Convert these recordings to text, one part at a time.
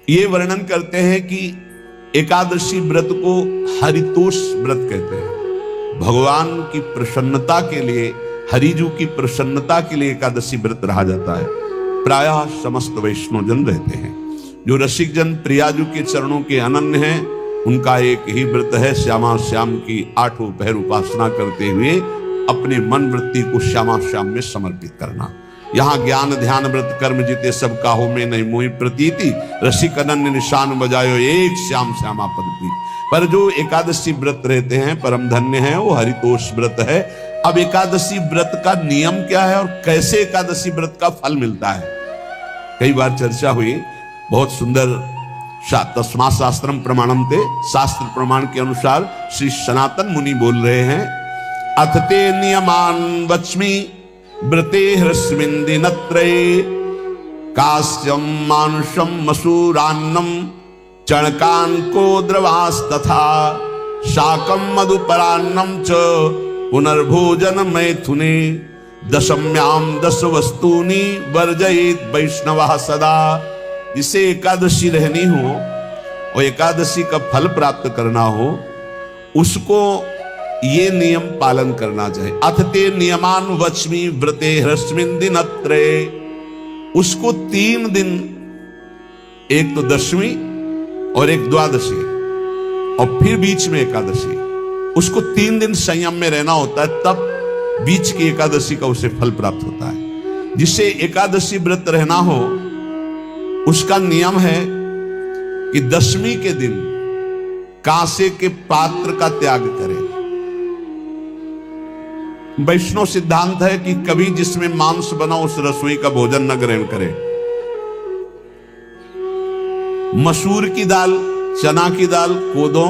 ये वर्णन करते हैं कि एकादशी व्रत को हरितोष व्रत कहते हैं। भगवान की प्रसन्नता के लिए, हरिजू की प्रसन्नता के लिए एकादशी व्रत रहा जाता है। प्रायः समस्त वैष्णव जन रहते हैं। जो रसिक जन प्रियाजू के चरणों के अनन्य हैं, उनका एक ही व्रत है, श्यामा श्याम की 8 पहर उपासना करते हुए अपने मन वृत्ति को श्यामा श्याम में समर्पित करना। यहाँ ज्ञान ध्यान व्रत कर्म जीते सब काहो में नहीं मोहि प्रतीति, रसिक अनन्य निशान बजायो एक श्याम श्यामा पदपी। पर जो एकादशी व्रत रहते हैं परम धन्य है, वो हरितोष व्रत है। अब एकादशी व्रत का नियम क्या है और कैसे एकादशी व्रत का फल मिलता है, कई बार चर्चा हुई। बहुत सुंदर तस्मा शास्त्रम प्रमाणम थे, शास्त्र प्रमाण के अनुसार श्री सनातन मुनि बोल रहे हैं, अथ ते नियमान वच्मि व्रते ह्रस्मिन् दिनत्रये, कास्यं मानुषं मसूरान्नम चणकांको द्रवास्तथा, शाकं मधुपरान्नम च पुनर्भोजन मैथुने, दशम्यां 10 वस्तूनि वर्जयेत् वैष्णवः सदा। जिसे एकादशी रहनी हो और एकादशी का फल प्राप्त करना हो, उसको ये नियम पालन करना चाहिए। अथ ते नियमान वच्मि व्रते ह्रस्मिन् दिनत्रये, उसको 3 दिन, एक तो दशमी और एक द्वादशी और फिर बीच में एकादशी, उसको 3 दिन संयम में रहना होता है, तब बीच की एकादशी का उसे फल प्राप्त होता है। जिसे एकादशी व्रत रहना हो उसका नियम है कि दशमी के दिन कांसे के पात्र का त्याग करें। वैष्णव सिद्धांत है कि कभी जिसमें मांस बना उस रसोई का भोजन न ग्रहण करें। मसूर की दाल, चना की दाल, कोदों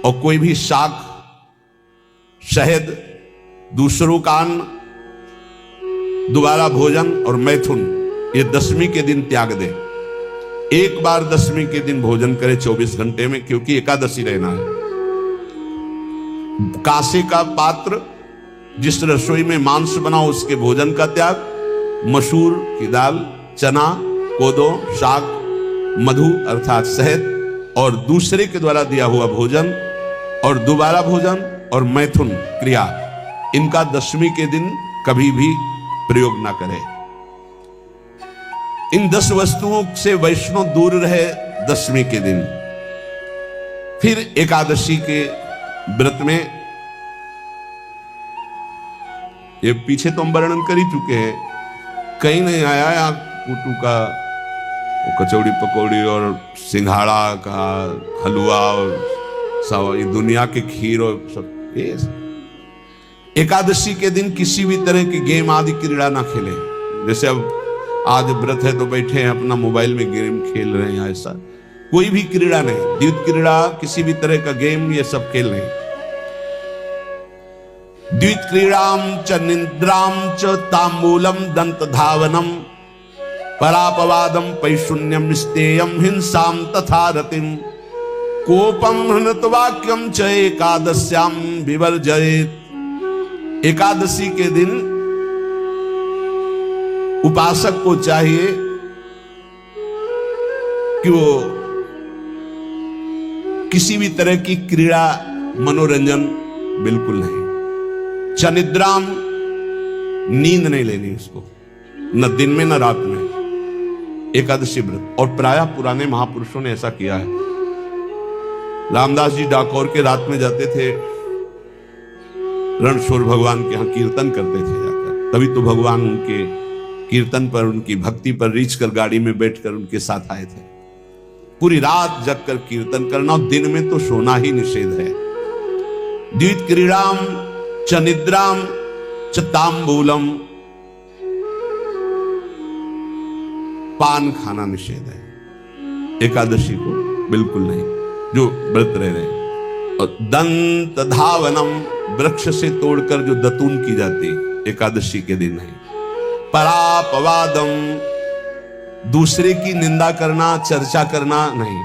और कोई भी शाक, शहद, दूसरों का अन्न, दोबारा भोजन और मैथुन, ये दशमी के दिन त्याग दे। एक बार दशमी के दिन भोजन करे 24 घंटे में, क्योंकि एकादशी रहना है। कांसे का पात्र, जिस रसोई में मांस बना उसके भोजन का त्याग, मसूर की दाल, चना, कोदो, शाक, मधु अर्थात शहद और दूसरे के द्वारा दिया हुआ भोजन और दोबारा भोजन और मैथुन क्रिया, इनका दशमी के दिन कभी भी प्रयोग ना करें। इन 10 वस्तुओं से वैष्णव दूर रहे दशमी के दिन। फिर एकादशी के व्रत में, ये पीछे तो हम वर्णन कर ही चुके हैं, कहीं नहीं आया यहाँ कुटू का कचौड़ी पकौड़ी और सिंघाड़ा का हलवा और सब, ये दुनिया के खीर और सब। ये एकादशी के दिन किसी भी तरह की गेम आदि क्रीड़ा ना खेले। जैसे अब आज व्रत है तो बैठे हैं अपना मोबाइल में गेम खेल रहे हैं, ऐसा कोई भी क्रीड़ा नहीं। द्वित क्रीड़ा, किसी भी तरह का गेम, ये सब खेल नहीं। द्वित क्रीड़ाम च निद्राम च तांबूलम दंत धावनम, परापवादम पैशून्यम स्तेयम हिंसाम तथा रतिम, कोपम हृतवाक्यम च एकादश्याम विवर्जयेत्। एकादशी के दिन उपासक को चाहिए कि वो किसी भी तरह की क्रीड़ा, मनोरंजन बिल्कुल नहीं। चनिद्राम, नींद नहीं लेनी उसको, न दिन में न रात में। एकादशी व्रत, और प्रायः पुराने महापुरुषों ने ऐसा किया है। रामदास जी डाकोर के रात में जाते थे, रणछोड़ भगवान के यहाँ कीर्तन करते थे जाकर। तभी तो भगवान उनके कीर्तन पर, उनकी भक्ति पर रीछ कर गाड़ी में बैठकर उनके साथ आए थे। पूरी रात जगकर कीर्तन करना, और दिन में तो सोना ही निषेध है। द्वित क्रीड़ाम च निद्राम च तांबूलम, पान खाना निषेध है एकादशी को, बिल्कुल नहीं, जो व्रत रह रहे हैं। और दंत धावनम, वृक्ष से तोड़कर जो दतून की जाती एकादशी के दिन नहीं। परापवादम, दूसरे की निंदा करना, चर्चा करना नहीं,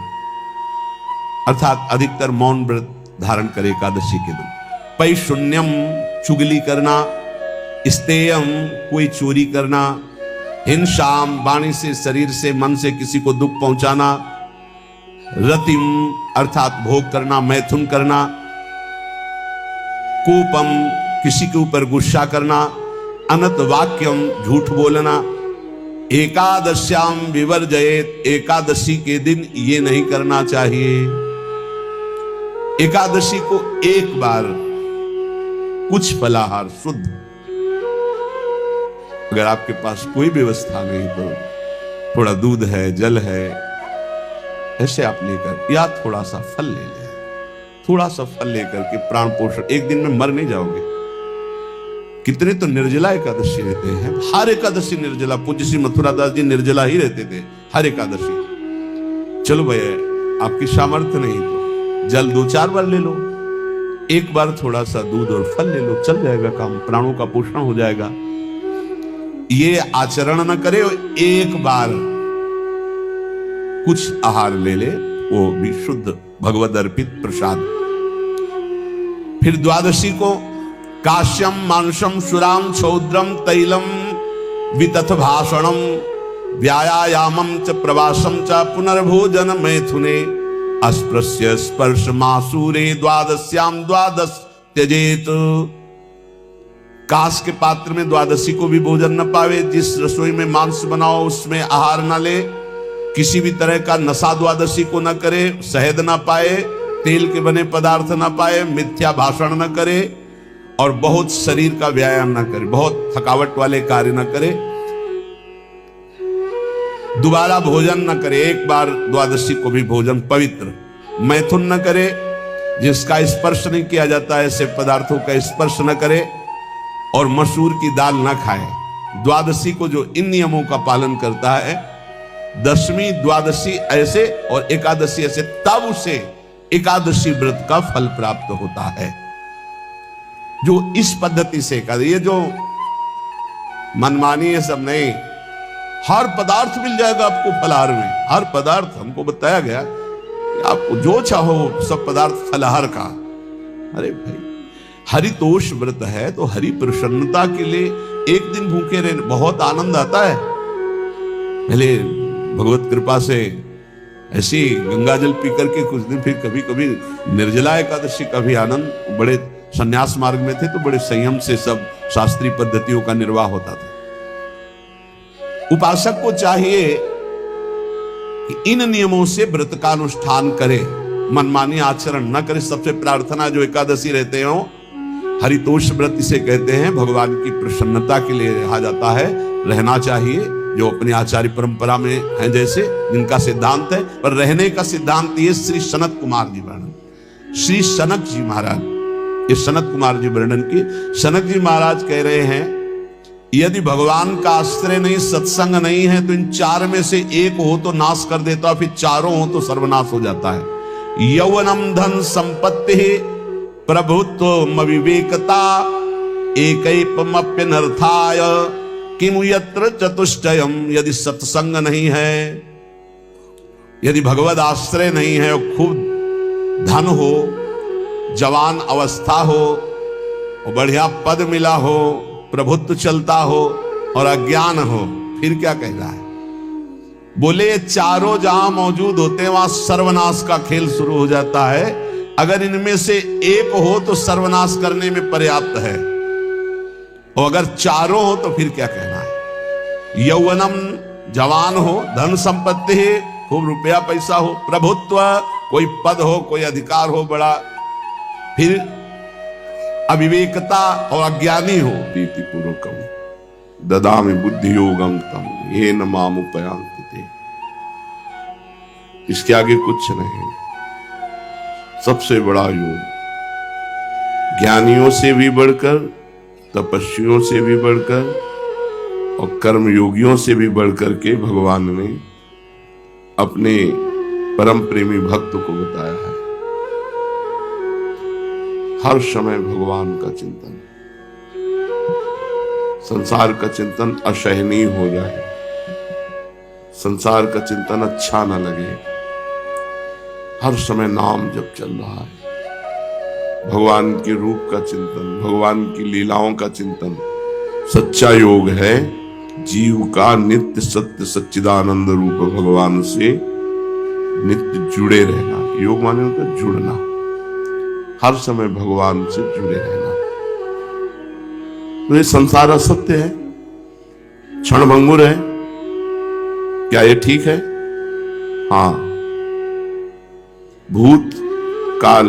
अर्थात अधिकतर मौन व्रत धारण करे एकादशी के दिन। पैशून्यम, चुगली करना, स्तेयम, कोई चोरी करना, हिंसाम, वाणी से, शरीर से, मन से किसी को दुख पहुंचाना, रतिम अर्थात भोग करना, मैथुन करना, कोपम किसी के ऊपर गुस्सा करना, अनत वाक्यम झूठ बोलना, एकादश्याम विवर्जयेत, एकादशी के दिन ये नहीं करना चाहिए। एकादशी को एक बार कुछ फलाहार शुद्ध, अगर आपके पास कोई व्यवस्था नहीं तो थोड़ा दूध है, जल है, ऐसे आप लेकर, या थोड़ा सा फल ले लें, थोड़ा सा फल लेकर के प्राण पोषण, एक दिन में मर नहीं जाओगे। कितने तो निर्जला एकादशी रहते हैं, हर एकादशी निर्जला, पूज्य श्री मथुरा दास जी निर्जला ही रहते थे हर एकादशी। चलो भैया आपकी सामर्थ्य नहीं तो जल 2-4 बार ले लो, एक बार थोड़ा सा दूध और फल ले लो, चल जाएगा काम, प्राणों का पोषण हो जाएगा। ये आचरण न करे, एक बार कुछ आहार ले ले, वो भी शुद्ध भगवद अर्पित प्रसाद। फिर द्वादशी को काश्यम मांसम सुराम छौद्रम तैलम वितथ भाषणम व्यायामम च प्रवासम च पुनर्भोजन मैथुने अस्पृश्य स्पर्श मासूरे द्वादश्याम द्वादश त्यजेत। कांस के पात्र में द्वादशी को भी भोजन न पावे, जिस रसोई में मांस बनाओ उसमें आहार न ले, किसी भी तरह का नशा द्वादशी को न करे, शहद न पाए, तेल के बने पदार्थ न पाए, मिथ्या भाषण न करे और बहुत शरीर का व्यायाम न करे, बहुत थकावट वाले कार्य न करे, दोबारा भोजन न करे, एक बार द्वादशी को भी भोजन पवित्र, मैथुन न करे, जिसका स्पर्श नहीं किया जाता है ऐसे पदार्थों का स्पर्श न करे, और मसूर की दाल न खाए। द्वादशी को जो इन नियमों का पालन करता है, दशमी द्वादशी ऐसे और एकादशी ऐसे, तब उसे एकादशी व्रत का फल प्राप्त होता है। जो इस पद्धति से कर, ये जो मनमानी है सब नहीं, हर पदार्थ मिल जाएगा आपको फलाहार में, हर पदार्थ हमको बताया गया कि आपको जो चाहो सब पदार्थ फलाहार का। अरे भाई हरितोष व्रत है तो हरि प्रसन्नता के लिए एक दिन भूखे रहने बहुत आनंद आता है। पहले भगवत कृपा से ऐसी गंगा जल पी करके कुछ दिन, फिर कभी कभी निर्जला एकादशी का भी आनंद। बड़े संन्यास मार्ग में थे तो बड़े संयम से सब शास्त्रीय पद्धतियों का निर्वाह होता था। उपासक को चाहिए कि इन नियमों से व्रत का अनुष्ठान करे, मनमानी आचरण न करे। सबसे प्रार्थना जो एकादशी रहते हो, हरितोष व्रत इसे कहते हैं, भगवान की प्रसन्नता के लिए रहा जाता है, रहना चाहिए, जो अपनी आचार्य परंपरा में है जैसे, जिनका सिद्धांत है। पर रहने का सिद्धांत ये श्री सनत कुमार जी वर्णन, श्री सनक जी महाराज, ये सनत कुमार जी वर्णन की। सनक जी महाराज कह रहे हैं, यदि भगवान का आश्रय नहीं, सत्संग नहीं है, तो इन चार में से एक हो तो नाश कर देता, फिर चारों हो तो सर्वनाश हो जाता है। यौवनम धन संपत्ति प्रभुत्व विवेकता एकैपमप्यनर्थाय किमु यत्र चतुष्टयम। यदि सत्संग नहीं है, यदि भगवद आश्रय नहीं है, खूब धन हो, जवान अवस्था हो, और बढ़िया पद मिला हो, प्रभुत्व चलता हो और अज्ञान हो, फिर क्या कह रहा है? बोले चारों जहां मौजूद होते हैं वहां सर्वनाश का खेल शुरू हो जाता है। अगर इनमें से एक हो तो सर्वनाश करने में पर्याप्त है, और अगर चारों हो तो फिर क्या कहना है? यौवनम जवान हो, धन संपत्ति है, खूब रुपया पैसा हो, प्रभुत्व कोई पद हो, कोई अधिकार हो बड़ा, फिर अविवेकता और अज्ञानी हो। प्रीति पूर्वकम ददामि बुद्धि योगम तम ये न माम उपयांति। इसके आगे कुछ नहीं। सबसे बड़ा योग, ज्ञानियों से भी बढ़कर, तपस्वियों से भी बढ़कर और कर्म योगियों से भी बढ़कर के भगवान ने अपने परम प्रेमी भक्त को बताया है। हर समय भगवान का चिंतन, संसार का चिंतन असहनीय हो जाए, संसार का चिंतन अच्छा ना लगे, हर समय नाम जब चल रहा है, भगवान के रूप का चिंतन, भगवान की लीलाओं का चिंतन, सच्चा योग है। जीव का नित्य सत्य सच्चिदानंद रूप भगवान से नित्य जुड़े रहना। योग माने होता है जुड़ना, हर समय भगवान से जुड़े रहना। तो ये संसार असत्य है, क्षणभंगुर है, क्या ये ठीक है? हाँ, भूत काल,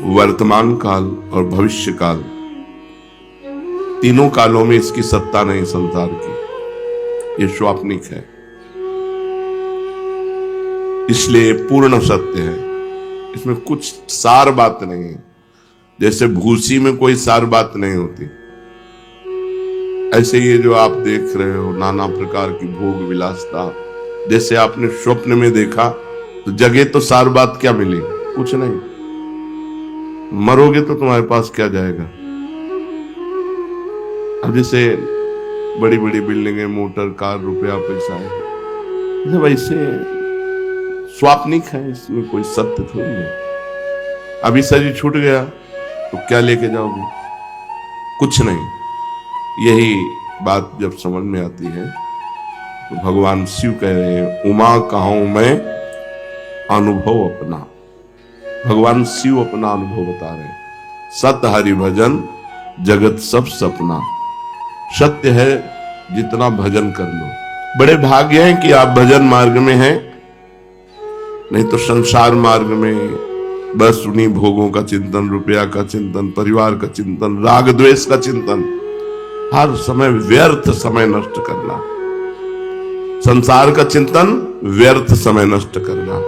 वर्तमान काल और भविष्य काल, तीनों कालों में इसकी सत्ता नहीं संसार की, ये स्वाप्निक है, इसलिए पूर्ण सत्य है। इसमें कुछ सार बात नहीं है। जैसे भूसी में कोई सार बात नहीं होती, ऐसे ये जो आप देख रहे हो नाना प्रकार की भोग विलासता, जैसे आपने स्वप्न में देखा तो जगह तो सार बात क्या मिली? कुछ नहीं। मरोगे तो तुम्हारे पास क्या जाएगा? अब जैसे बड़ी बड़ी बिल्डिंगें, मोटर, कार, रुपया, पैसा है, वैसे स्वाप्निक है, इसमें कोई सत्य थोड़ी है। अभी शरीर छूट गया तो क्या लेके जाओगे? कुछ नहीं। यही बात जब समझ में आती है तो भगवान शिव कह रहे हैं, उमा कहूं मैं अनुभव अपना। भगवान शिव अपना अनुभव बता रहे हैं। सत हरि भजन जगत सब सपना। सत्य है, जितना भजन कर लो। बड़े भाग्य हैं कि आप भजन मार्ग में हैं, नहीं तो संसार मार्ग में बस उन्हीं भोगों का चिंतन, रुपया का चिंतन, परिवार का चिंतन, राग द्वेष का चिंतन, हर समय व्यर्थ समय नष्ट करना। संसार का चिंतन, व्यर्थ समय नष्ट करना,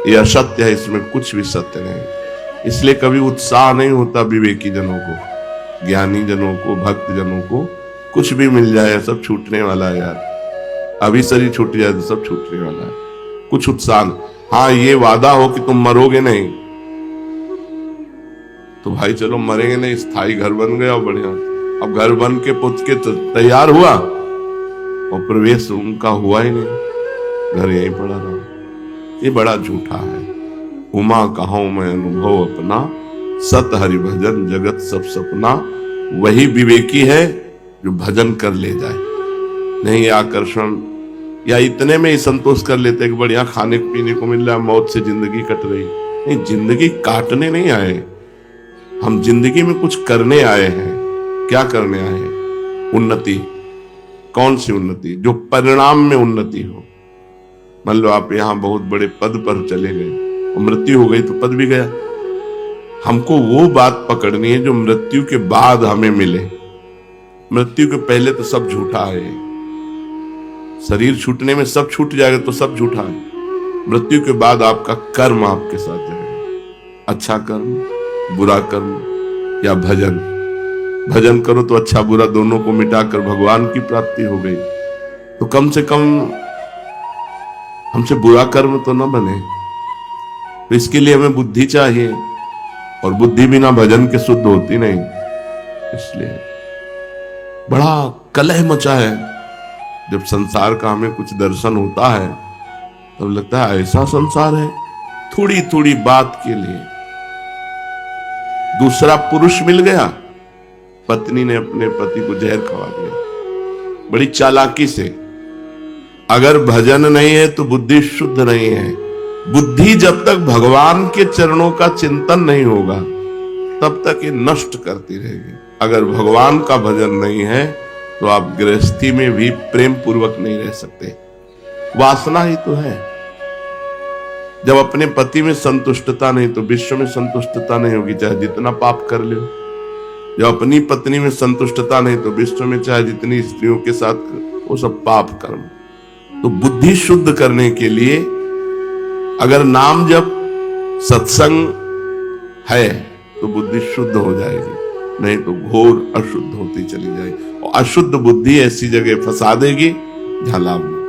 यह असत्य है, इसमें कुछ भी सत्य नहीं। इसलिए कभी उत्साह नहीं होता विवेकी जनों को, ज्ञानी जनों को, भक्त जनों को। कुछ भी मिल जाए सब छूटने वाला है यार। अभी शरीर छूट जाए तो सब छूटने वाला है, कुछ उत्साह। हाँ, ये वादा हो कि तुम मरोगे नहीं, तो भाई चलो मरेंगे नहीं, स्थायी घर बन गया और बढ़िया। अब घर बन के पुत के तैयार हुआ और प्रवेश उनका हुआ ही नहीं, घर यहीं पड़ा रहा। ये बड़ा झूठा है। उमा कहूं मैं अनुभव अपना, सत हरि भजन जगत सब सपना। वही विवेकी है जो भजन कर ले जाए, नहीं आकर्षण या इतने में ही संतोष कर लेते कि बढ़िया खाने पीने को मिल रहा है, मौत से जिंदगी कट रही। नहीं, जिंदगी काटने नहीं आए हम, जिंदगी में कुछ करने आए हैं। क्या करने आए हैं? उन्नति। कौन सी उन्नति? जो परिणाम में उन्नति हो। मान लो आप यहां बहुत बड़े पद पर चले गए और मृत्यु हो गई तो पद भी गया। हमको वो बात पकड़नी है जो मृत्यु के बाद हमें मिले। मृत्यु के पहले तो सब झूठा है। शरीर छूटने में सब छूट जाएगा तो सब झूठा है। मृत्यु के बाद आपका कर्म आपके साथ जाएगा। अच्छा कर्म, बुरा कर्म या भजन। भजन करो तो अच्छा बुरा दोनों को मिटाकर भगवान की प्राप्ति हो गई। तो कम से कम हमसे बुरा कर्म तो न बने। तो इसके लिए हमें बुद्धि चाहिए, और बुद्धि बिना भजन के शुद्ध होती नहीं। इसलिए बड़ा कलह मचा है। जब संसार का हमें कुछ दर्शन होता है तब लगता है ऐसा संसार है। थोड़ी थोड़ी बात के लिए दूसरा पुरुष मिल गया, पत्नी ने अपने पति को जहर खवा दिया बड़ी चालाकी से। अगर भजन नहीं है तो बुद्धि शुद्ध नहीं है। बुद्धि जब तक भगवान के चरणों का चिंतन नहीं होगा तब तक ये नष्ट करती रहेगी। अगर भगवान का भजन नहीं है तो आप गृहस्थी में भी प्रेम पूर्वक नहीं रह सकते। वासना ही तो है। जब अपने पति में संतुष्टता नहीं तो विश्व में संतुष्टता नहीं होगी, चाहे जितना पाप कर लो। जब अपनी पत्नी में संतुष्टता नहीं तो विश्व में चाहे जितनी स्त्रियों के साथ, वो सब पाप कर्म। तो बुद्धि शुद्ध करने के लिए अगर नाम जब सत्संग है तो बुद्धि शुद्ध हो जाएगी, नहीं तो घोर अशुद्ध होती चली जाएगी। और अशुद्ध बुद्धि ऐसी जगह फंसा देगी जहां लाभ नहीं।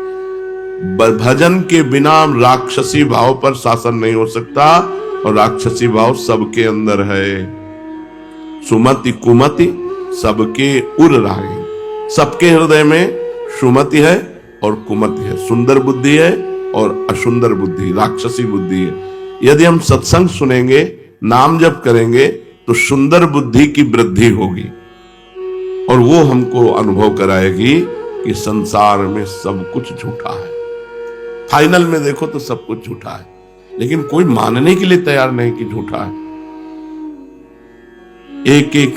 भजन के बिना राक्षसी भाव पर शासन नहीं हो सकता, और राक्षसी भाव सबके अंदर है। सुमति कुमति सबके उर राहे। सबके हृदय में सुमति है और कुमति है। सुंदर बुद्धि है और असुंदर बुद्धि, राक्षसी बुद्धि है। यदि हम सत्संग सुनेंगे, नाम जप करेंगे तो सुंदर बुद्धि की वृद्धि होगी, और वो हमको अनुभव कराएगी कि संसार में सब कुछ झूठा है। फाइनल में देखो तो सब कुछ झूठा है, लेकिन कोई मानने के लिए तैयार नहीं कि झूठा है। एक एक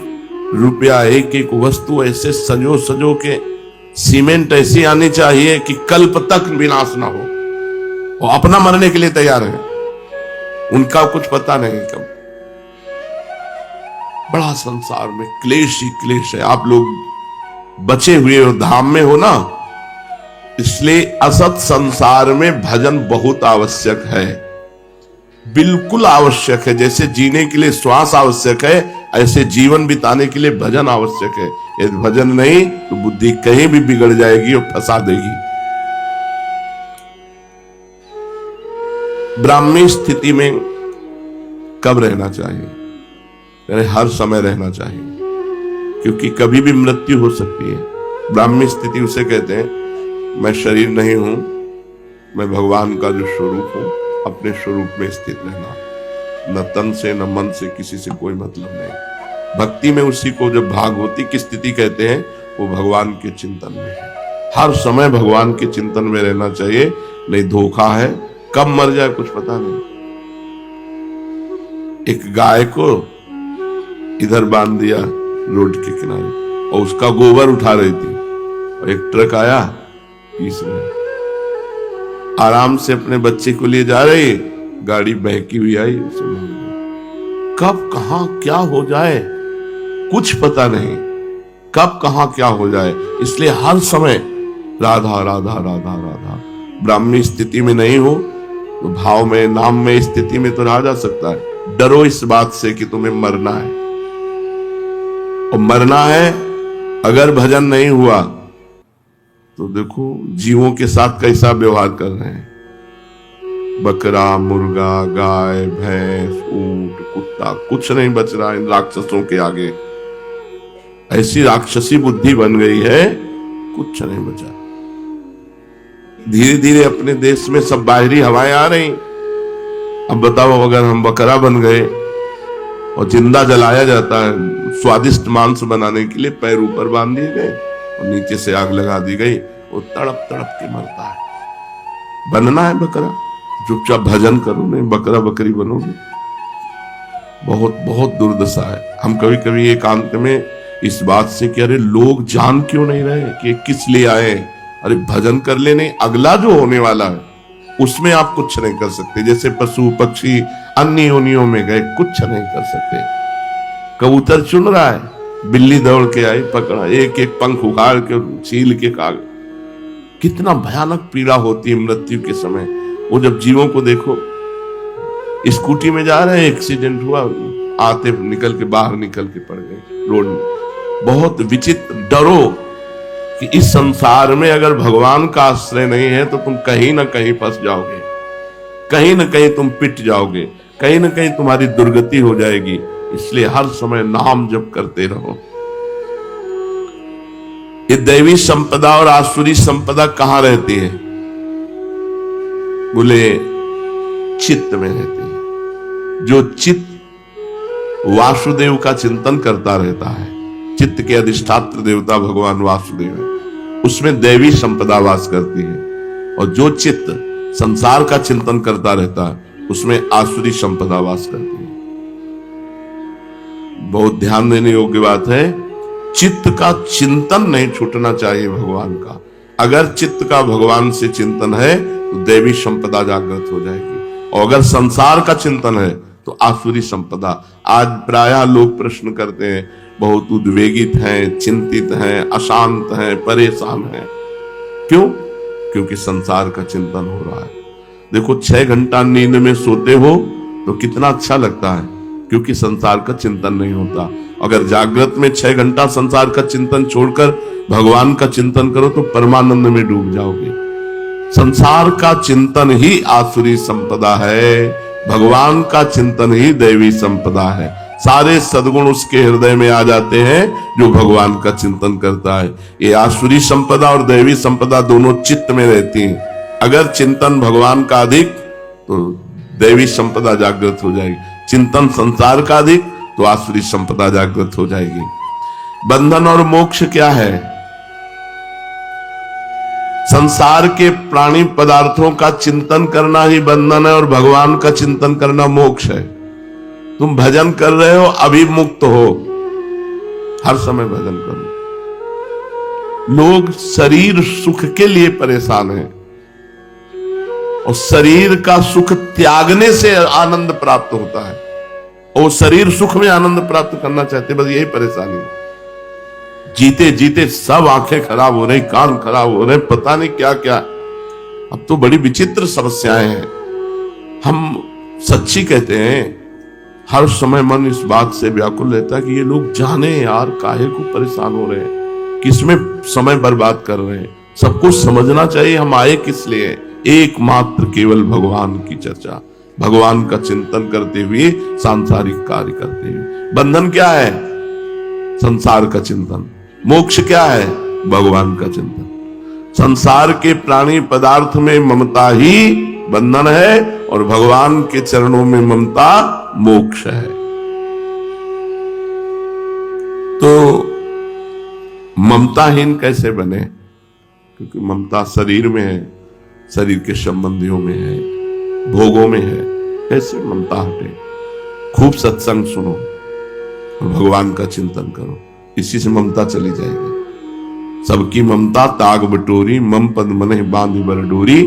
रुपया, एक एक वस्तु ऐसे सजो सजो के, सीमेंट ऐसी आनी चाहिए कि कल्प तक विनाश ना हो। वो अपना मरने के लिए तैयार है, उनका कुछ पता नहीं कब। बड़ा संसार में क्लेश ही क्लेश है। आप लोग बचे हुए और धाम में हो ना, इसलिए असत संसार में भजन बहुत आवश्यक है, बिल्कुल आवश्यक है। जैसे जीने के लिए श्वास आवश्यक है, ऐसे जीवन बिताने के लिए भजन आवश्यक है। यदि भजन नहीं तो बुद्धि कहीं भी बिगड़ जाएगी और फंसा देगी। ब्राह्मी स्थिति में कब रहना चाहिए? हर समय रहना चाहिए, क्योंकि कभी भी मृत्यु हो सकती है। ब्राह्मी स्थिति उसे कहते हैं मैं शरीर नहीं हूं, मैं भगवान का जो स्वरूप हूं, अपने स्वरूप में स्थित रहना, न तन से न मन से किसी से कोई मतलब नहीं। भक्ति में उसी को जब भागवती की स्थिति कहते हैं, वो भगवान के चिंतन में है। हर समय भगवान के चिंतन में रहना चाहिए, नहीं धोखा है, कब मर जाए कुछ पता नहीं। एक गाय को इधर बांध दिया रोड के किनारे, और उसका गोबर उठा रही थी, और एक ट्रक आया पीस में, आराम से अपने बच्चे को लिए जा रही, गाड़ी बहकी हुई आई, उसे मार दिया। कब कहां क्या हो जाए कुछ पता नहीं, कब कहां क्या हो जाए। इसलिए हर समय राधा राधा राधा राधा। ब्राह्मी स्थिति में नहीं हो तो भाव में, नाम में, स्थिति में तो रहा जा सकता है। डरो इस बात से कि तुम्हें मरना है, और मरना है। अगर भजन नहीं हुआ तो देखो जीवों के साथ कैसा व्यवहार कर रहे हैं। बकरा, मुर्गा, गाय, भैंस, ऊंट, कुत्ता, कुछ नहीं बच रहा इन राक्षसों के आगे। ऐसी राक्षसी बुद्धि बन गई है, कुछ नहीं बचा। धीरे धीरे अपने देश में सब बाहरी हवाएं आ रही। अब बताओ, अगर हम बकरा बन गए और जिंदा जलाया जाता है, स्वादिष्ट मांस बनाने के लिए पैर ऊपर बांध दिए गए और नीचे से आग लगा दी गई, वो तड़प तड़प के मरता है। बनना है बकरा, चुपचाप भजन करो, नहीं बकरा बकरी बनोगे। बहुत बहुत दुर्दशा है। हम कभी कभी एकांत में इस बात से कि अरे लोग जान क्यों नहीं रहे कि किस लिए आए, अरे भजन कर ले, नहीं अगला जो होने वाला है उसमें आप कुछ नहीं कर सकते। जैसे पशु पक्षी अन्य योनियों में गए, कुछ नहीं कर सकते। कबूतर चुन रहा है, बिल्ली दौड़ के आई, पकड़ा, एक एक पंख उखाड़ के छील के खा गया। कितना भयानक पीड़ा होती है मृत्यु के समय। वो जब जीवों को देखो, स्कूटी में जा रहे हैं, एक्सीडेंट हुआ, आते निकल के बाहर निकल के पड़ गए रोड में। बहुत विचित्र। डरो कि इस संसार में अगर भगवान का आश्रय नहीं है तो तुम कहीं ना कहीं फंस जाओगे, कहीं ना कहीं तुम पिट जाओगे, कहीं ना कहीं तुम्हारी दुर्गति हो जाएगी। इसलिए हर समय नाम जप करते रहो। ये दैवी संपदा और आसुरी संपदा कहां रहती है? बोले चित्त में रहती है। जो चित्त वासुदेव का चिंतन करता रहता है, चित्त के अधिष्ठात्र देवता भगवान वासुदेव है, उसमें दैवी संपदा वास करती है। और जो चित्त संसार का चिंतन करता रहता है, उसमें आसुरी संपदा वास करती है। बहुत ध्यान देने योग्य बात है, चित्त का चिंतन नहीं छूटना चाहिए भगवान का। अगर चित्त का भगवान से चिंतन है तो दैवी संपदा जागृत हो जाएगी, और अगर संसार का चिंतन है तो आसुरी संपदा। आज प्रायः लोग प्रश्न करते हैं, बहुत उद्वेगित हैं, चिंतित हैं, अशांत हैं, परेशान हैं। क्यों? क्योंकि संसार का चिंतन हो रहा है। देखो 6 घंटा नींद में सोते हो तो कितना अच्छा लगता है, क्योंकि संसार का चिंतन नहीं होता। अगर जागृत में 6 घंटा संसार का चिंतन छोड़कर भगवान का चिंतन करो तो परमानंद में डूब जाओगे। संसार का चिंतन ही आसुरी संपदा है, भगवान का चिंतन ही दैवी संपदा है। सारे सद्गुण उसके हृदय में आ जाते हैं जो भगवान का चिंतन करता है। ये आसुरी संपदा और दैवी संपदा दोनों चित्त में रहती हैं। अगर चिंतन भगवान का अधिक तो दैवी संपदा जागृत हो जाएगी, चिंतन संसार का अधिक तो आसुरी संपदा जागृत हो जाएगी। बंधन और मोक्ष क्या है? संसार के प्राणी पदार्थों का चिंतन करना ही बंधन है और भगवान का चिंतन करना मोक्ष है। तुम भजन कर रहे हो, अभी मुक्त हो, हर समय भजन करो। लोग शरीर सुख के लिए परेशान हैं और शरीर का सुख त्यागने से आनंद प्राप्त होता है, और शरीर सुख में आनंद प्राप्त करना चाहते, बस यही परेशानी है। जीते जीते सब आंखें खराब हो रही, कान खराब हो रहे, पता नहीं क्या क्या। अब तो बड़ी विचित्र समस्याएं हैं। हम सच्ची कहते हैं, हर समय मन इस बात से व्याकुल रहता है कि ये लोग जाने यार काहे को परेशान हो रहे हैं, किसमें समय बर्बाद कर रहे हैं। सब कुछ समझना चाहिए हम आए किस लिए। एकमात्र केवल भगवान की चर्चा, भगवान का चिंतन करते हुए, सांसारिक कार्य करते हुए। बंधन क्या है? संसार का चिंतन। मोक्ष क्या है? भगवान का चिंतन। संसार के प्राणी पदार्थ में ममता ही बंधन है और भगवान के चरणों में ममता मोक्ष है। तो ममताहीन कैसे बने? क्योंकि ममता शरीर में है, शरीर के संबंधियों में है, भोगों में है। कैसे ममता हटे? खूब सत्संग सुनो और भगवान का चिंतन करो, इसी से ममता चली जाएगी। सबकी ममता ताग बटोरी, मम पद मने बांध बर डोरी।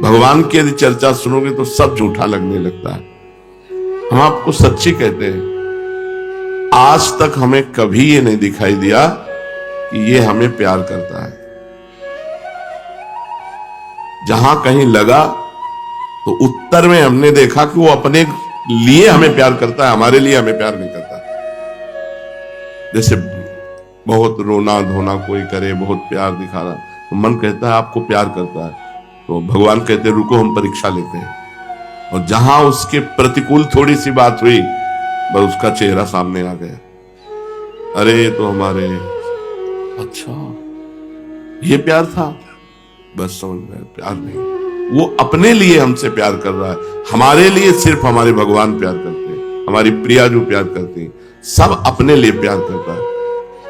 भगवान की यदि चर्चा सुनोगे तो सब झूठा लगने लगता है। हम आपको सच्ची कहते हैं, आज तक हमें कभी ये नहीं दिखाई दिया कि ये हमें प्यार करता है। जहां कहीं लगा तो उत्तर में हमने देखा कि वो अपने लिए हमें प्यार करता है, हमारे लिए हमें प्यार नहीं करता। जैसे बहुत रोना धोना कोई करे, बहुत प्यार दिखा रहा, तो मन कहता है आपको प्यार करता है, तो भगवान कहते हैं रुको हम परीक्षा लेते हैं। और जहां उसके प्रतिकूल थोड़ी सी बात हुई, बस उसका चेहरा सामने आ गया। अरे तो हमारे, अच्छा ये प्यार था, बस समझ गए प्यार नहीं। वो अपने लिए हमसे प्यार कर रहा है, हमारे लिए सिर्फ हमारे भगवान प्यार करते हैं, हमारी प्रिया जो प्यार करती है, सब अपने लिए प्यार करता है।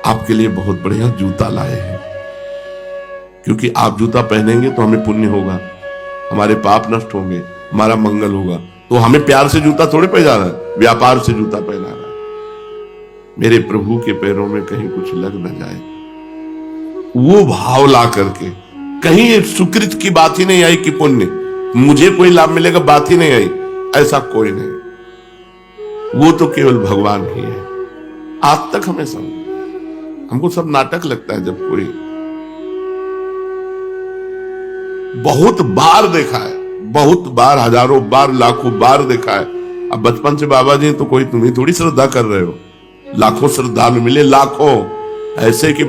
आपके लिए बहुत बढ़िया जूता लाए हैं, क्योंकि आप जूता पहनेंगे तो हमें पुण्य होगा, हमारे पाप नष्ट होंगे, हमारा मंगल होगा। तो हमें प्यार से जूता थोड़े पहना रहा है, व्यापार से जूता पहना रहा है। मेरे प्रभु के पैरों में कहीं कुछ लग न जाए, वो भाव ला करके। कहीं सुकृत की बात ही नहीं आई कि पुण्य मुझे कोई लाभ मिलेगा, बात ही नहीं आई। ऐसा कोई नहीं, वो तो केवल भगवान ही है। आज तक हमें समझ, हमको सब नाटक लगता है। जब कोई बहुत बार देखा है, बहुत बार, हजारों बार, लाखों बार देखा है। अब बचपन से बाबा जी तो कोई तुम्हें थोड़ी श्रद्धा कर रहे हो, लाखों श्रद्धालु मिले, लाखों ऐसे कि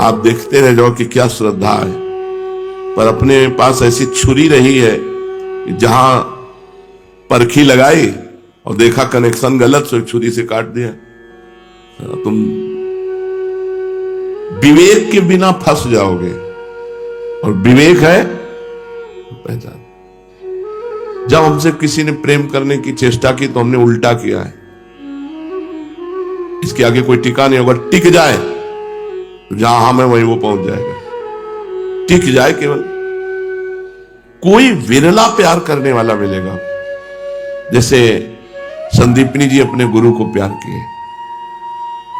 आप देखते रह जाओ कि क्या श्रद्धा है। पर अपने पास ऐसी छुरी रही है कि जहां परखी लगाई और देखा कनेक्शन गलत, तो छुरी से काट दिया। तुम विवेक के बिना फंस जाओगे, और विवेक है पहचान। जब हमसे किसी ने प्रेम करने की चेष्टा की तो हमने उल्टा किया है। इसके आगे कोई टिका नहीं होगा। टिक जाए तो जहां हम है वहीं वो पहुंच जाएगा। टिक जाए केवल, कोई विरला प्यार करने वाला मिलेगा। जैसे संदीपनी जी अपने गुरु को प्यार किए,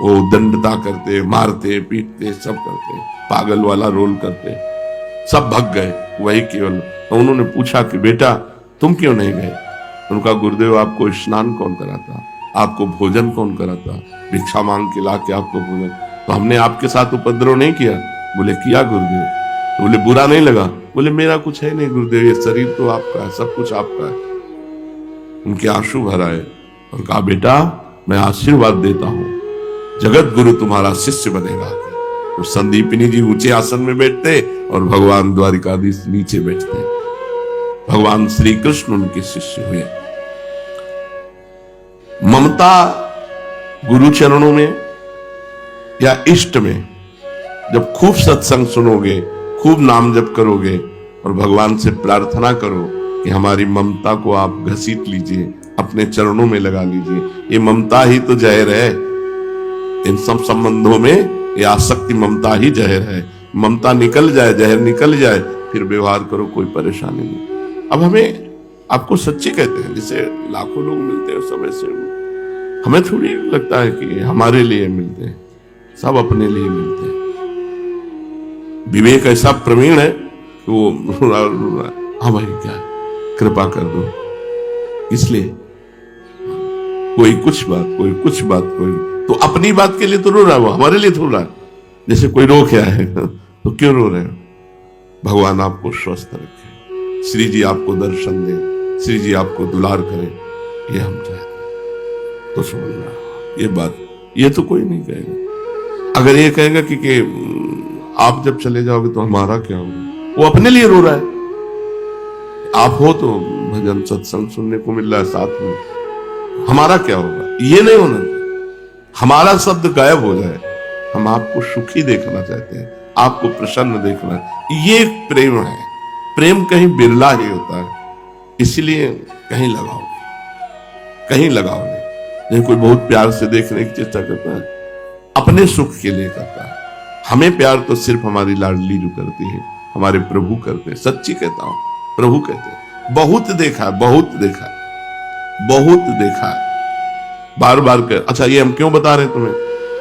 वो दंडता करते, मारते, पीटते, सब करते, पागल वाला रोल करते, सब भग गए, वही केवल। तो उन्होंने पूछा कि बेटा तुम क्यों नहीं गए? उनका गुरुदेव आपको स्नान कौन कराता, आपको भोजन कौन कराता, भिक्षा मांग के ला के आपको भोजन, तो हमने आपके साथ उपद्रव नहीं किया? बोले किया गुरुदेव। तो बोले बुरा नहीं लगा? बोले मेरा कुछ है नहीं गुरुदेव, ये शरीर तो आपका है, सब कुछ आपका है। उनके आंसू भर आए और कहा बेटा मैं आशीर्वाद देता हूं, जगत गुरु तुम्हारा शिष्य बनेगा। तो संदीपनी जी ऊंचे आसन में बैठते और भगवान द्वारिकाधीश नीचे बैठते। भगवान श्री कृष्ण उनके शिष्य हुए। ममता गुरु चरणों में या इष्ट में, जब खूब सत्संग सुनोगे, खूब नाम जप करोगे और भगवान से प्रार्थना करो कि हमारी ममता को आप घसीट लीजिए, अपने चरणों में लगा लीजिए। ये ममता ही तो जहर है। इन सब संबंधों में ये आसक्ति ममता ही जहर है। ममता निकल जाए, जहर निकल जाए, फिर व्यवहार करो, कोई परेशानी नहीं। अब हमें आपको सच्ची कहते हैं, जैसे लाखों लोग मिलते हैं सब ऐसे, हमें थोड़ी लगता है कि हमारे लिए मिलते हैं, सब अपने लिए मिलते हैं। विवेक ऐसा प्रवीण है कि वो हाँ भाई क्या कृपा कर दो, इसलिए कोई कुछ बात, कोई कुछ बात, कोई तो अपनी बात के लिए तो रो रहा है, वो हमारे लिए थोड़ा है। जैसे कोई रो क्या है तो क्यों रो रहे हो? भगवान आपको स्वस्थ रखे, श्री जी आपको दर्शन दे, श्री जी आपको दुलार करे, ये हम चाहते हैं। तो समझना ये बात, ये तो कोई नहीं कहेगा। अगर ये कहेगा कि आप जब चले जाओगे तो हमारा क्या होगा, वो अपने लिए रो रहा है। आप हो तो भजन सत्संग सुनने को मिल रहा है साथ में, हमारा क्या होगा, ये नहीं होना। हमारा शब्द गायब हो जाए, हम आपको सुखी देखना चाहते हैं, आपको प्रसन्न देखना, ये प्रेम है। प्रेम कहीं बिरला ही होता है, इसलिए कहीं लगाओगे, कहीं लगाओ नहीं। कोई बहुत प्यार से देखने की चेष्टा करता है, अपने सुख के लिए करता है। हमें प्यार तो सिर्फ हमारी लाडली जो करती है, हमारे प्रभु करते हैं। सच्ची कहता हूं, प्रभु कहते हैं। बहुत देखा, बहुत देखा, बहुत देखा, बार बार कर। अच्छा ये हम क्यों बता रहे हैं तुम्हें?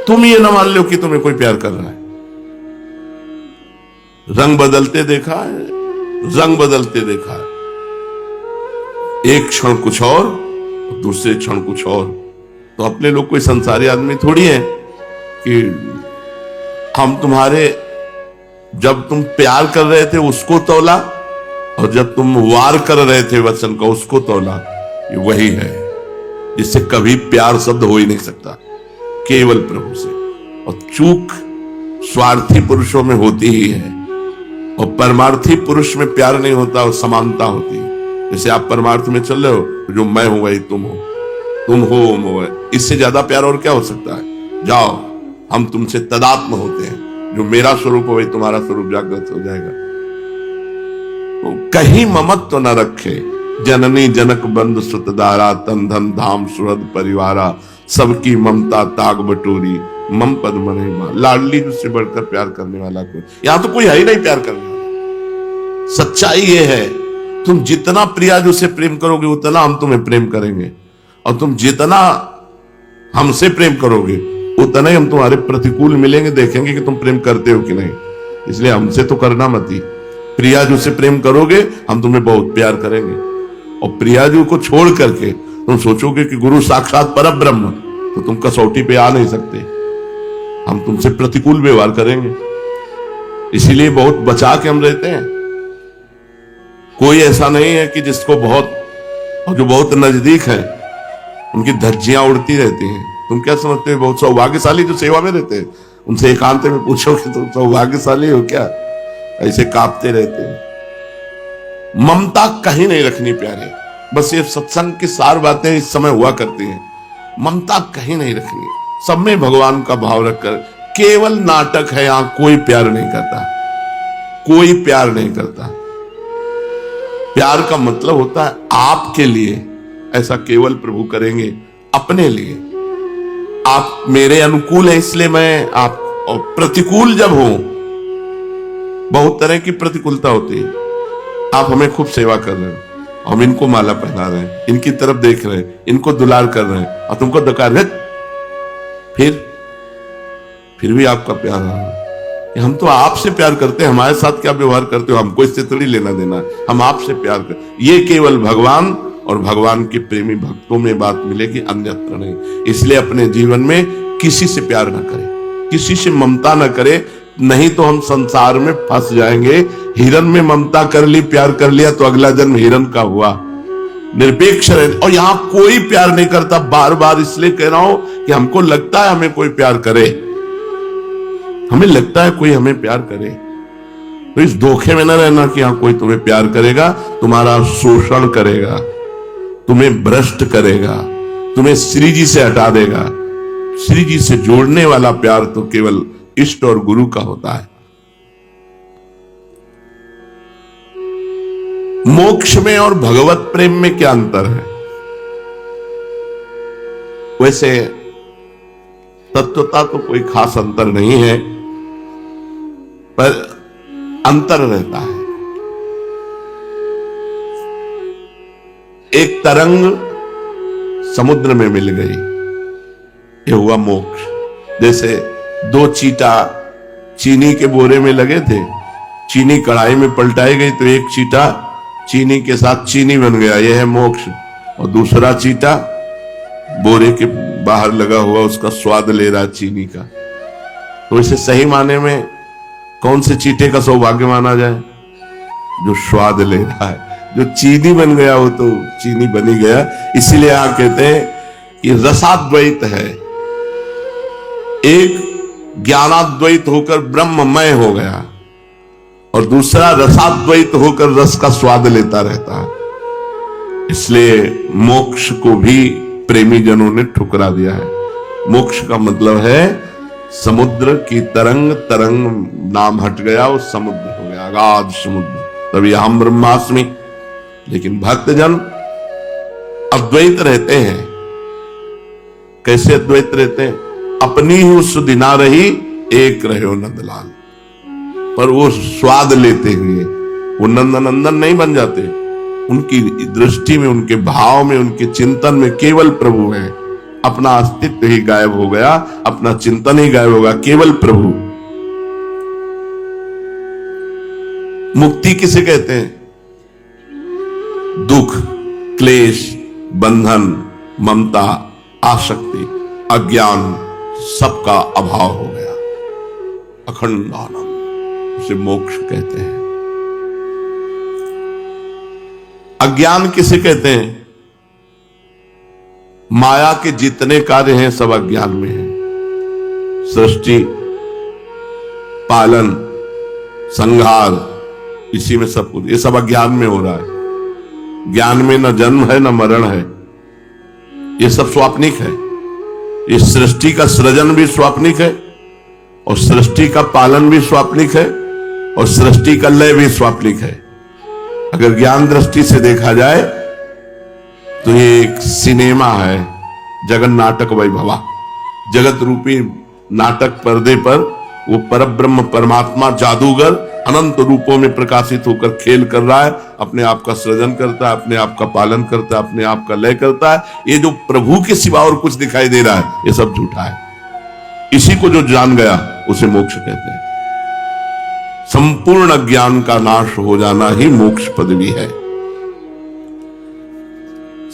तुम ये ना मान लो कि तुम्हें कोई प्यार कर रहा है। रंग बदलते देखा है, रंग बदलते देखा है। एक क्षण कुछ और, दूसरे क्षण कुछ और। तो अपने लोग कोई संसारी आदमी थोड़ी है कि हम तुम्हारे, जब तुम प्यार कर रहे थे उसको तौला, और जब तुम वार कर रहे थे वचन का उसको तौला। ये वही है जिससे कभी प्यार शब्द हो ही नहीं सकता, केवल प्रभु से। और चूक स्वार्थी पुरुषों में होती ही है, और परमार्थी पुरुष में प्यार नहीं होता, और समानता होती है। जैसे आप परमार्थ में चल रहे हो, जो मैं हूं वही तुम हो, तुम हो मैं, इससे ज्यादा प्यार और क्या हो सकता है? जाओ, हम तुमसे तदात्म होते हैं, जो मेरा स्वरूप हो वही तुम्हारा स्वरूप जागृत हो जाएगा। तो कहीं ममत्व न रखे, जननी जनक बंधु सुतदारा, तन धन धाम सुहृद परिवारा, सबकी ममता ताग बटोरी, मम पद मने मां। लाडली से बढ़कर प्यार करने वाला कोई यहां तो कोई है ही नहीं प्यार करने वाला। सच्चाई ये है, तुम जितना प्रियाजू से प्रेम करोगे उतना हम तुम्हें प्रेम करेंगे, और तुम जितना हमसे प्रेम करोगे उतना ही हम तुम्हारे प्रतिकूल मिलेंगे, देखेंगे कि तुम प्रेम करते हो कि नहीं। इसलिए हमसे तो करना मत ही। प्रियाजू से प्रेम करोगे हम तुम्हें बहुत प्यार करेंगे, और प्रियाजू को छोड़ करके तुम सोचोगे कि गुरु साक्षात पर ब्रह्म, तो तुम कसौटी पे आ नहीं सकते। हम तुमसे प्रतिकूल व्यवहार करेंगे, इसीलिए बहुत बचा के हम रहते हैं। कोई ऐसा नहीं है कि जिसको बहुत, और जो बहुत नजदीक है उनकी धज्जियां उड़ती रहती हैं। तुम क्या समझते हो? बहुत सौभाग्यशाली जो सेवा में रहते हैं, उनसे एकांत में पूछो कि तुम सौभाग्यशाली हो क्या? ऐसे कांपते रहते हैं। ममता कहीं नहीं रखनी प्यारे, बस ये सत्संग की सार बातें इस समय हुआ करती हैं। ममता कहीं नहीं रखनी, सब में भगवान का भाव रखकर। केवल नाटक है, यहां कोई प्यार नहीं करता, कोई प्यार नहीं करता। प्यार का मतलब होता है आपके लिए, ऐसा केवल प्रभु करेंगे अपने लिए। आप मेरे अनुकूल हैं इसलिए मैं आप, और प्रतिकूल जब हो, बहुत तरह की प्रतिकूलता होती है। आप हमें खूब सेवा कर रहे हो, हम इनको माला पहना रहे हैं, इनकी तरफ देख रहे हैं, इनको दुलार कर रहे हैं, और तुमको दकार है, फिर भी आपका प्यार है। हम तो आपसे प्यार करते हैं, हमारे साथ क्या व्यवहार करते हो हमको इससे थोड़ी लेना देना, हम आपसे प्यार कर। ये केवल भगवान और भगवान के प्रेमी भक्तों में बात मिलेगी, अन्यत्र नहीं। इसलिए अपने जीवन में किसी से प्यार ना करें, किसी से ममता ना करें, नहीं तो हम संसार में फंस जाएंगे। हिरन में ममता कर ली, प्यार कर लिया, तो अगला जन्म हिरन का हुआ। निरपेक्ष रहे। और यहां कोई प्यार नहीं करता, बार बार इसलिए कह रहा हूं कि हमको लगता है हमें कोई प्यार करे, हमें लगता है कोई हमें प्यार करे, तो इस धोखे में न रहना कि हाँ कोई तुम्हें प्यार करेगा, तुम्हारा शोषण करेगा, तुम्हें भ्रष्ट करेगा, तुम्हें श्री जी से हटा देगा। श्री जी से जोड़ने वाला प्यार तो केवल इष्ट और गुरु का होता है। मोक्ष में और भगवत प्रेम में क्या अंतर है? वैसे तत्वता तो कोई खास अंतर नहीं है, पर अंतर रहता है। एक तरंग समुद्र में मिल गई, ये हुआ मोक्ष। जैसे दो चीटा चीनी के बोरे में लगे थे, चीनी कढ़ाई में पलटाई गई तो एक चीटा चीनी के साथ चीनी बन गया, यह है मोक्ष। और दूसरा चीटा बोरे के बाहर लगा हुआ उसका स्वाद ले रहा चीनी का। तो इसे सही माने में कौन से चीटे का सौभाग्य माना जाए? जो स्वाद ले रहा है। जो चीनी बन गया वो तो चीनी बनी गया। इसीलिए आप कहते हैं कि रसाद्वैत है। एक ज्ञानाद्वैत होकर ब्रह्ममय हो गया और दूसरा रसाद्वैत होकर रस का स्वाद लेता रहता है। इसलिए मोक्ष को भी प्रेमी जनों ने ठुकरा दिया है। मोक्ष का मतलब है समुद्र की तरंग, तरंग नाम हट गया और समुद्र हो गया, अगाध समुद्र। तभी हम ब्रह्मास्मि। लेकिन भक्तजन अद्वैत रहते हैं। कैसे अद्वैत रहते हैं? अपनी ही उस दिना रही एक रहो नंदलाल, पर वो स्वाद लेते हुए वो नंदनंदन नहीं बन जाते। उनकी दृष्टि में, उनके भाव में, उनके चिंतन में केवल प्रभु है। अपना अस्तित्व ही गायब हो गया, अपना चिंतन ही गायब होगा, केवल प्रभु। मुक्ति किसे कहते हैं? दुख, क्लेश, बंधन, ममता, आसक्ति, अज्ञान सबका अभाव हो गया, अखंड आनंद, उसे मोक्ष कहते हैं। अज्ञान किसे कहते हैं? माया के जितने कार्य हैं सब अज्ञान में हैं। सृष्टि, पालन, संहार, इसी में सब कुछ, ये सब अज्ञान में हो रहा है। ज्ञान में न जन्म है न मरण है, ये सब स्वाप्निक है। इस सृष्टि का सृजन भी स्वाप्निक है और सृष्टि का पालन भी स्वाप्निक है और सृष्टि का लय भी स्वाप्निक है। अगर ज्ञान दृष्टि से देखा जाए तो ये एक सिनेमा है, जगन नाटक वैभवा। जगत रूपी नाटक पर्दे पर वो परब्रह्म परमात्मा जादूगर अनंत रूपों में प्रकाशित होकर खेल कर रहा है, अपने आप का सृजन करता है, अपने आप का पालन करता है, अपने आप का लय करता है। ये जो प्रभु के सिवा और कुछ दिखाई दे रहा है ये सब झूठा है। इसी को जो जान गया उसे मोक्ष कहते हैं। संपूर्ण ज्ञान का नाश हो जाना ही मोक्ष पदवी है।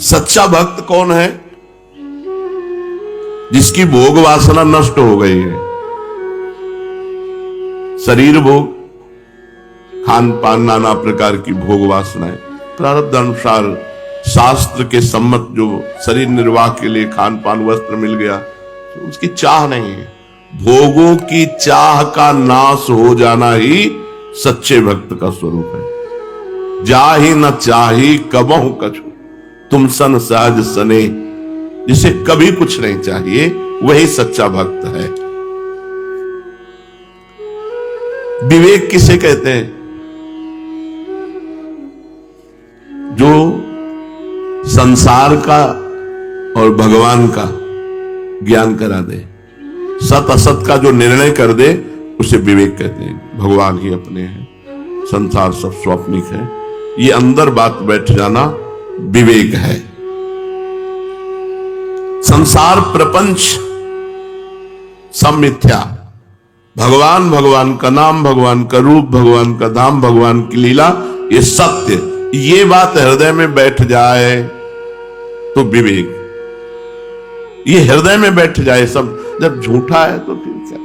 सच्चा भक्त कौन है? जिसकी भोग वासना नष्ट हो गई है। शरीर भोग, खान पान, नाना प्रकार की भोग वासनाएं, प्रारब्ध अनुसार शास्त्र के सम्मत जो शरीर निर्वाह के लिए खान पान वस्त्र मिल गया, तो उसकी चाह नहीं है। भोगों की चाह का नाश हो जाना ही सच्चे भक्त का स्वरूप है। जाहि न चाही कबहु कछु, तुम सन सहज सने। जिसे कभी कुछ नहीं चाहिए वही सच्चा भक्त है। विवेक किसे कहते हैं? जो संसार का और भगवान का ज्ञान करा दे, सत असत का जो निर्णय कर दे उसे विवेक कहते हैं। भगवान ही अपने हैं, संसार सब स्वप्निक है, ये अंदर बात बैठ जाना विवेक है। संसार प्रपंच सब मिथ्या, भगवान, भगवान का नाम, भगवान का रूप, भगवान का धाम, भगवान की लीला, ये सत्य। ये बात हृदय में बैठ जाए तो विवेक, ये हृदय में बैठ जाए सब। जब झूठा है तो फिर क्या?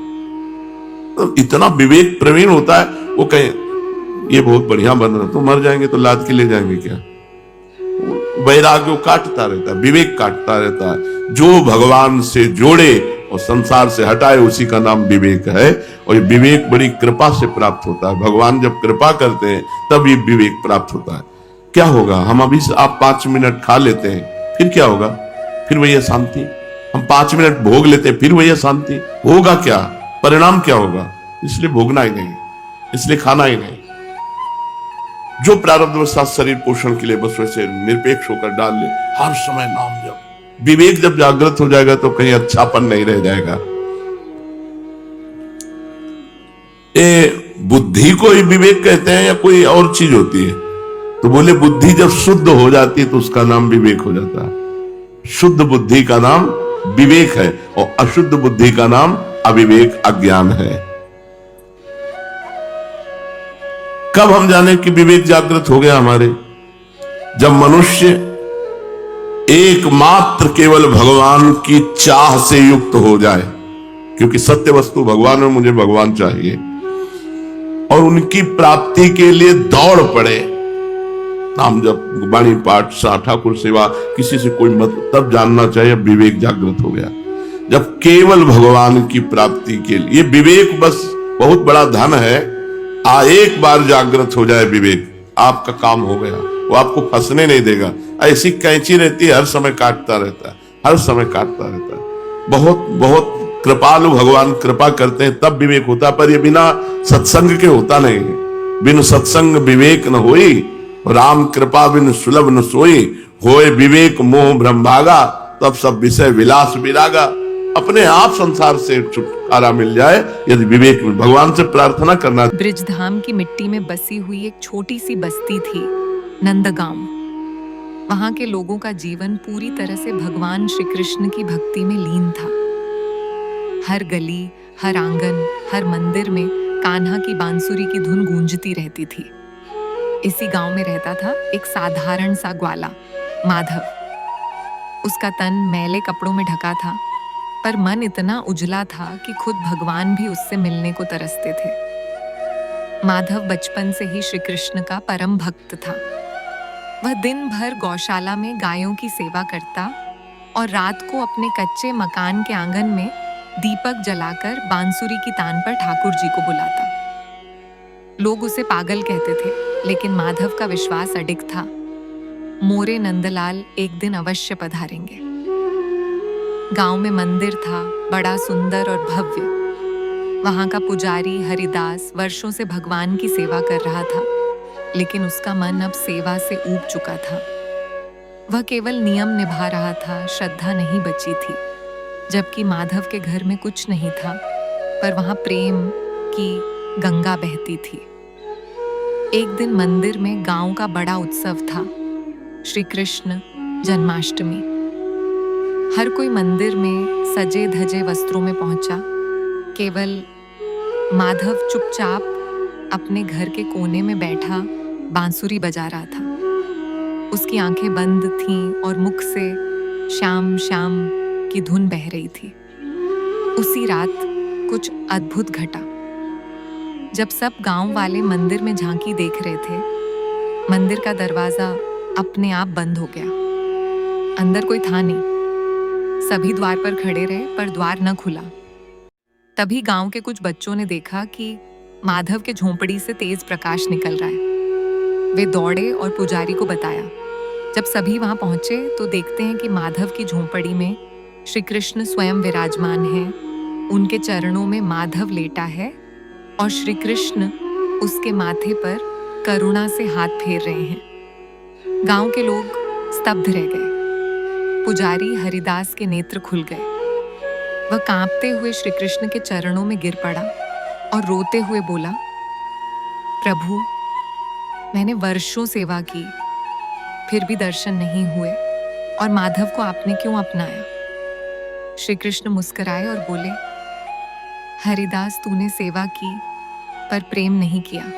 तो इतना विवेक प्रवीण होता है, वो कहे ये बहुत बढ़िया बन रहा, तो मर जाएंगे तो लाद के ले जाएंगे क्या? वैराग्य काटता रहता है, विवेक काटता रहता है। जो भगवान से जोड़े और संसार से हटाए उसी का नाम विवेक है। और ये विवेक बड़ी कृपा से प्राप्त होता है। भगवान जब कृपा करते हैं तब ये विवेक प्राप्त होता है। क्या होगा? हम अभी से आप 5 मिनट खा लेते हैं, फिर क्या होगा? फिर वही अशांति। हम 5 मिनट भोग लेते हैं, फिर वही अशांति। होगा क्या? परिणाम क्या होगा? इसलिए भोगना ही नहीं, इसलिए खाना ही नहीं। जो प्रारब्धवशात शरीर पोषण के लिए बस वैसे निरपेक्ष होकर डाल ले, हर समय नाम जप। विवेक जब जागृत हो जाएगा तो कहीं अच्छापन नहीं रह जाएगा। ये बुद्धि को ही विवेक कहते हैं या कोई और चीज होती है? तो बोले बुद्धि जब शुद्ध हो जाती है तो उसका नाम विवेक हो जाता है। शुद्ध बुद्धि का नाम विवेक है और अशुद्ध बुद्धि का नाम अविवेक, अज्ञान है। कब हम जाने कि विवेक जागृत हो गया हमारे? जब मनुष्य एकमात्र केवल भगवान की चाह से युक्त हो जाए, क्योंकि सत्य वस्तु भगवान है, मुझे भगवान चाहिए, और उनकी प्राप्ति के लिए दौड़ पड़े, नाम जब, वाणी पाठ, ठाकुर सेवा, किसी से कोई मत, तब जानना चाहिए विवेक जागृत हो गया। जब केवल भगवान की प्राप्ति के लिए, विवेक बस बहुत बड़ा धन है, एक बार जागृत हो जाए विवेक, आपका काम हो गया। वो आपको फंसने नहीं देगा। ऐसी कैंची रहती है, हर समय काटता रहता है, हर समय काटता रहता है। बहुत बहुत कृपालु भगवान कृपा करते हैं तब विवेक होता, पर ये बिना सत्संग के होता नहीं। बिन सत्संग विवेक न होई, राम कृपा बिन सुलभ न सोई, होए विवेक मोह भ्रम भागा, तब सब विषय विलास विरागा। अपने आप संसार से छुटकारा मिल जाए यदि विवेक में। भगवान से प्रार्थना करना। ब्रिजधाम की मिट्टी में बसी हुई एक छोटी सी बस्ती थी, नंदगांव। वहां के लोगों का जीवन पूरी तरह से भगवान श्री कृष्ण की भक्ति में लीन था। हर गली, हर आंगन, हर मंदिर में कान्हा की बांसुरी की धुन गूंजती रहती थी। इसी गांव में रहता था एक साधारण सा ग्वाला, माधव। उसका तन मैले कपड़ों में ढका था, पर मन इतना उजला था कि खुद भगवान भी उससे मिलने को तरसते थे। माधव बचपन से ही श्री कृष्ण का परम भक्त था। वह दिन भर गौशाला में गायों की सेवा करता और रात को अपने कच्चे मकान के आंगन में दीपक जलाकर बांसुरी की तान पर ठाकुर जी को बुलाता। लोग उसे पागल कहते थे, लेकिन माधव का विश्वास अडिग था। मोरे नंदलाल एक दिन अवश्य पधारेंगे। गांव में मंदिर था, बड़ा सुंदर और भव्य। वहां का पुजारी हरिदास वर्षों से भगवान की सेवा कर रहा था, लेकिन उसका मन अब सेवा से ऊब चुका था। वह केवल नियम निभा रहा था, श्रद्धा नहीं बची थी। जबकि माधव के घर में कुछ नहीं था, पर वहां प्रेम की गंगा बहती थी। एक दिन मंदिर में गांव का बड़ा उत्सव था, श्री कृष्ण जन्माष्टमी। हर कोई मंदिर में सजे धजे वस्त्रों में पहुंचा। केवल माधव चुपचाप अपने घर के कोने में बैठा बांसुरी बजा रहा था। उसकी आंखें बंद थीं और मुख से श्याम श्याम की धुन बह रही थी। उसी रात कुछ अद्भुत घटा। जब सब गांव वाले मंदिर में झांकी देख रहे थे, मंदिर का दरवाजा अपने आप बंद हो गया। अंदर कोई था नहीं। सभी द्वार पर खड़े रहे, पर द्वार न खुला। तभी गांव के कुछ बच्चों ने देखा कि माधव के झोंपड़ी से तेज प्रकाश निकल रहा है। वे दौड़े और पुजारी को बताया। जब सभी वहां पहुंचे तो देखते हैं कि माधव की झोंपड़ी में श्री कृष्ण स्वयं विराजमान है। उनके चरणों में माधव लेटा है और श्री कृष्ण उसके माथे पर करुणा से हाथ फेर रहे हैं। गांव के लोग स्तब्ध रह गए। पुजारी हरिदास के नेत्र खुल गए। वह कांपते हुए श्री कृष्ण के चरणों में गिर पड़ा और रोते हुए बोला, प्रभु, मैंने वर्षों सेवा की, फिर भी दर्शन नहीं हुए, और माधव को आपने क्यों अपनाया? श्री कृष्ण मुस्कुराए और बोले, हरिदास, तूने सेवा की पर प्रेम नहीं किया।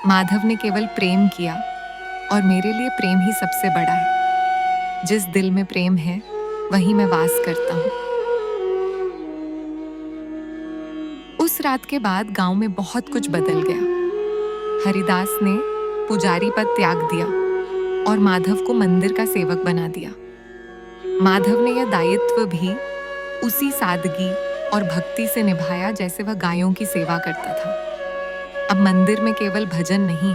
माधव ने केवल प्रेम किया, और मेरे लिए प्रेम ही सबसे बड़ा है। जिस दिल में प्रेम है वहीं मैं वास करता हूं। उस रात के बाद गांव में बहुत कुछ बदल गया। हरिदास ने पुजारी पद त्याग दिया और माधव को मंदिर का सेवक बना दिया। माधव ने यह दायित्व भी उसी सादगी और भक्ति से निभाया जैसे वह गायों की सेवा करता था। अब मंदिर में केवल भजन नहीं,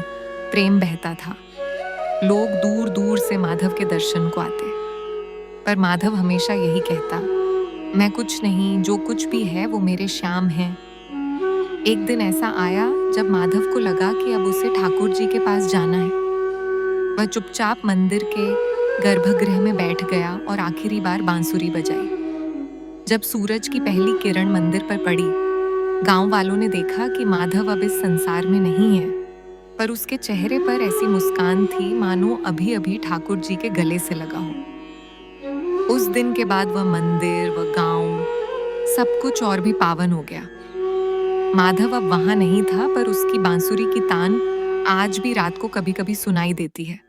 प्रेम बहता था। लोग दूर दूर से माधव के दर्शन को आते, पर माधव हमेशा यही कहता, मैं कुछ नहीं, जो कुछ भी है वो मेरे श्याम हैं। एक दिन ऐसा आया जब माधव को लगा कि अब उसे ठाकुर जी के पास जाना है। वह चुपचाप मंदिर के गर्भगृह में बैठ गया और आखिरी बार बांसुरी बजाई। जब सूरज की पहली किरण मंदिर पर पड़ी, गांव वालों ने देखा कि माधव अब इस संसार में नहीं है, पर उसके चेहरे पर ऐसी मुस्कान थी मानो अभी अभी ठाकुर जी के गले से लगा हो। उस दिन के बाद वह मंदिर, वह गांव, सब कुछ और भी पावन हो गया। माधव अब वहां नहीं था, पर उसकी बांसुरी की तान आज भी रात को कभी कभी सुनाई देती है।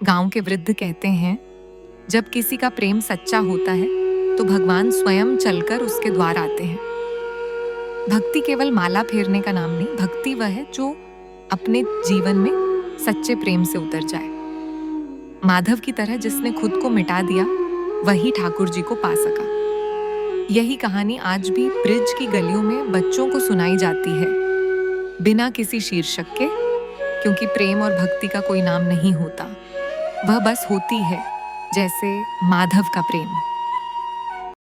गांव के वृद्ध कहते हैं, जब किसी का प्रेम सच्चा होता है तो भगवान स्वयं चलकर उसके द्वार आते हैं। भक्ति केवल माला फेरने का नाम नहीं, भक्ति वह है जो अपने जीवन में सच्चे प्रेम से उतर जाए। माधव की तरह जिसने खुद को मिटा दिया, वही ठाकुर जी को पा सका। यही कहानी आज भी ब्रिज की गलियों में बच्चों को सुनाई जाती है, बिना किसी शीर्षक के, क्योंकि प्रेम और भक्ति का कोई नाम नहीं होता, वह बस होती है जैसे माधव का प्रेम।